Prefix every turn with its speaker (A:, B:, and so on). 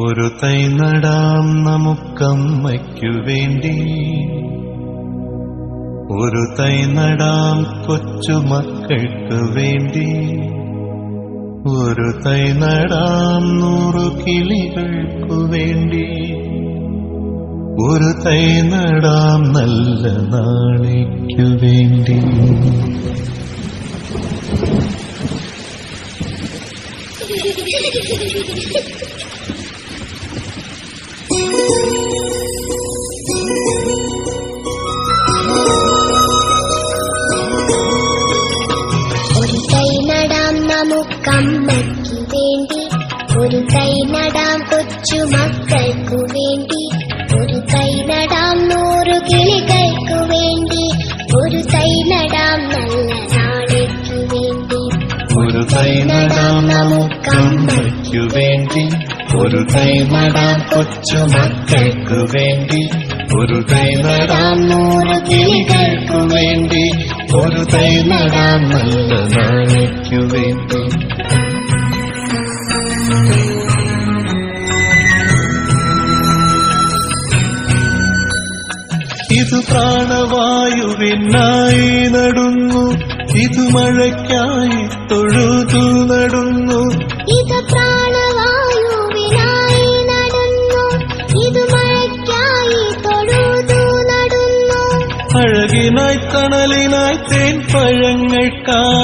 A: ഒരു തൈ നടാം നമുക്കമ്മയ്ക്കു വേണ്ടി, ഒരു തൈ നടാം കൊച്ചുമക്കൾക്കു വേണ്ടി, ഒരു തൈ നടാം 100 കിളികൾക്കു വേണ്ടി, ഒരു തൈ നടാം നല്ല നാളേക്കു വേണ്ടി.
B: ഒരു തൈ നടാം നമുക്കമ്മയ്ക്കു വേണ്ടി, ഒരു തൈ നടാം കൊച്ചുമക്കൾക്കു വേണ്ടി, ഒരു തൈ നടാം 100 കിളികൾക്കു വേണ്ടി, ഒരു തൈ നടാം നല്ല നാളേക്കു വേണ്ടി.
A: ഒരു തൈ നടാം നമുക്കമ്മയ്ക്കു വേണ്ടി, ഒരു തൈ നടാം കൊച്ചുമക്കൾക്കു വേണ്ടി, ഒരു തൈ നടാം 100 കിളികൾക്കു വേണ്ടി, ഒരു തൈ നടാം നല്ല നാളേക്കു വേണ്ടി. ഇത് പ്രാണവായുവിനായി നടുന്നു, ഇത് മഴയ്ക്കായി തൊഴുതു നടുന്നു,
B: ഇത് പ്രാണവായുവിനായി നടുന്നു, ഇത് മഴയ്ക്കായി തൊഴുതു നടുന്നു,
A: അഴകിനായി തണലിനായി തേൻ പഴങ്ങൾക്കായി